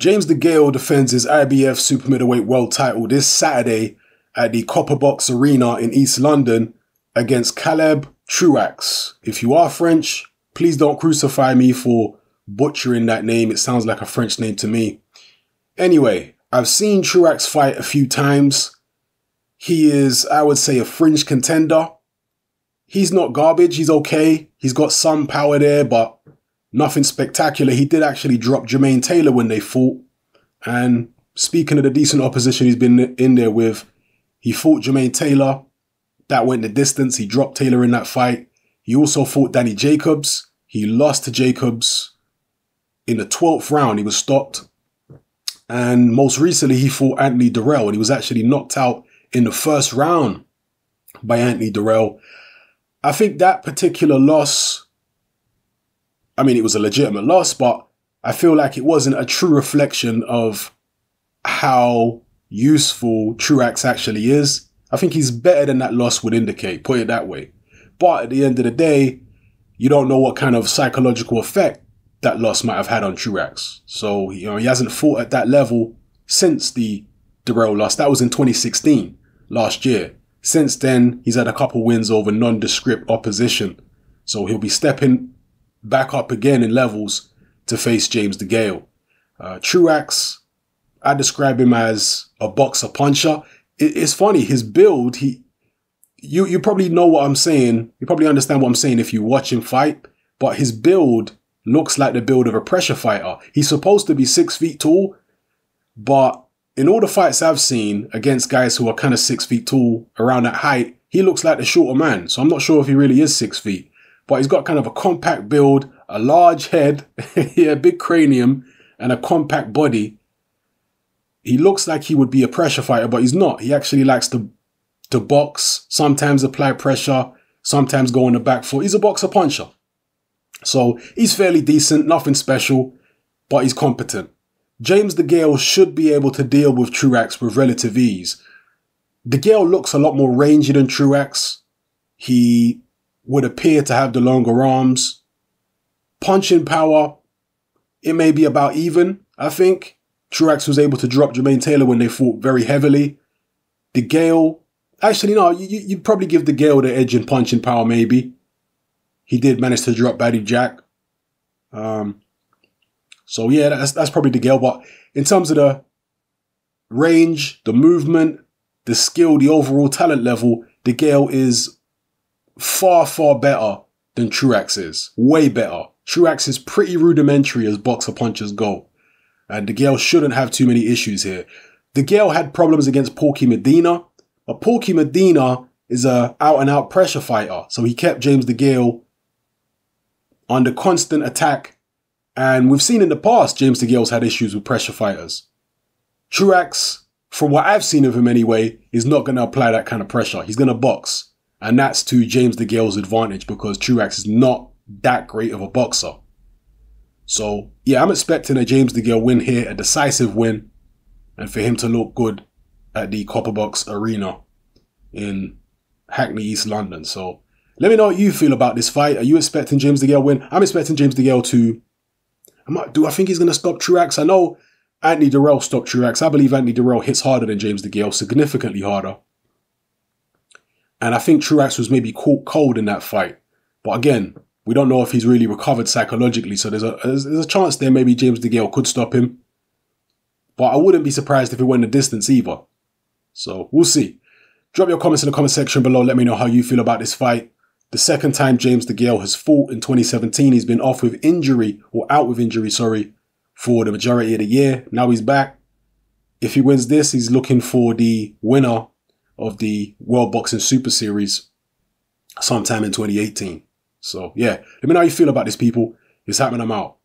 James Degale defends his IBF super middleweight world title this Saturday at the Copper Box Arena in East London against Truax. If you are French, please don't crucify me for butchering that name. It sounds like a French name to me. Anyway, I've seen Truax fight a few times. He is, I would say, a fringe contender. He's not garbage. He's okay. He's got some power there, but nothing spectacular. He did actually drop Jermaine Taylor when they fought. And speaking of the decent opposition he's been in there with, he fought Jermaine Taylor. That went the distance. He dropped Taylor in that fight. He also fought Danny Jacobs. He lost to Jacobs in the 12th round. He was stopped. And most recently, he fought Anthony Dirrell, and he was actually knocked out in the first round by Anthony Dirrell. I think that particular loss, I mean, it was a legitimate loss, but I feel like it wasn't a true reflection of how useful Truax actually is. I think he's better than that loss would indicate, put it that way. But at the end of the day, you don't know what kind of psychological effect that loss might have had on Truax. So, he hasn't fought at that level since the Dirrell loss. That was in 2016, last year. Since then, he's had a couple wins over nondescript opposition. So he'll be stepping back up again in levels to face James Degale. Truax, I describe him as a boxer puncher. It's funny, his build, you probably know what I'm saying. You probably understand what I'm saying if you watch him fight. But his build looks like the build of a pressure fighter. He's supposed to be 6 feet tall, but in all the fights I've seen against guys who are kind of 6 feet tall, around that height, he looks like the shorter man. So I'm not sure if he really is 6 feet, but he's got kind of a compact build, a large head, yeah, big cranium, and a compact body. He looks like he would be a pressure fighter, but he's not. He actually likes to box, sometimes apply pressure, sometimes go on the back foot. He's a boxer puncher. So he's fairly decent, nothing special, but he's competent. James Degale should be able to deal with Truax with relative ease. Degale looks a lot more rangy than Truax. He would appear to have the longer arms. Punching power, it may be about even, I think. Truax was able to drop Jermaine Taylor when they fought very heavily. Degale, actually no, you'd probably give Degale the edge in punching power maybe. He did manage to drop Baddy Jack. So yeah, that's probably Degale. But in terms of the range, the movement, the skill, the overall talent level, Degale is far, far better than Truax is. Way better. Truax is pretty rudimentary as boxer punchers go. And Degale shouldn't have too many issues here. Degale had problems against Porky Medina. But Porky Medina is a out-and-out pressure fighter. So he kept James Degale under constant attack. And we've seen in the past, James Degale's had issues with pressure fighters. Truax, from what I've seen of him anyway, is not going to apply that kind of pressure. He's going to box. And that's to James Degale's advantage because Truax is not that great of a boxer. So, yeah, I'm expecting a James Degale win here, a decisive win, and for him to look good at the Copper Box Arena in Hackney, East London. So, let me know what you feel about this fight. Are you expecting James Degale win? I'm expecting James Degale to... Do I think he's going to stop Truax? I know Anthony Dirrell stopped Truax. I believe Anthony Dirrell hits harder than James Degale, significantly harder. And I think Truax was maybe caught cold in that fight. But again, we don't know if he's really recovered psychologically. So there's a chance there maybe James Degale could stop him. But I wouldn't be surprised if it went the distance either. So we'll see. Drop your comments in the comment section below. Let me know how you feel about this fight. The second time James Degale has fought in 2017, he's been off with injury, or out with injury, sorry, for the majority of the year. Now he's back. If he wins this, he's looking for the winner of the World Boxing Super Series sometime in 2018. So, yeah, let me know how you feel about this, people. It's happening. I'm out.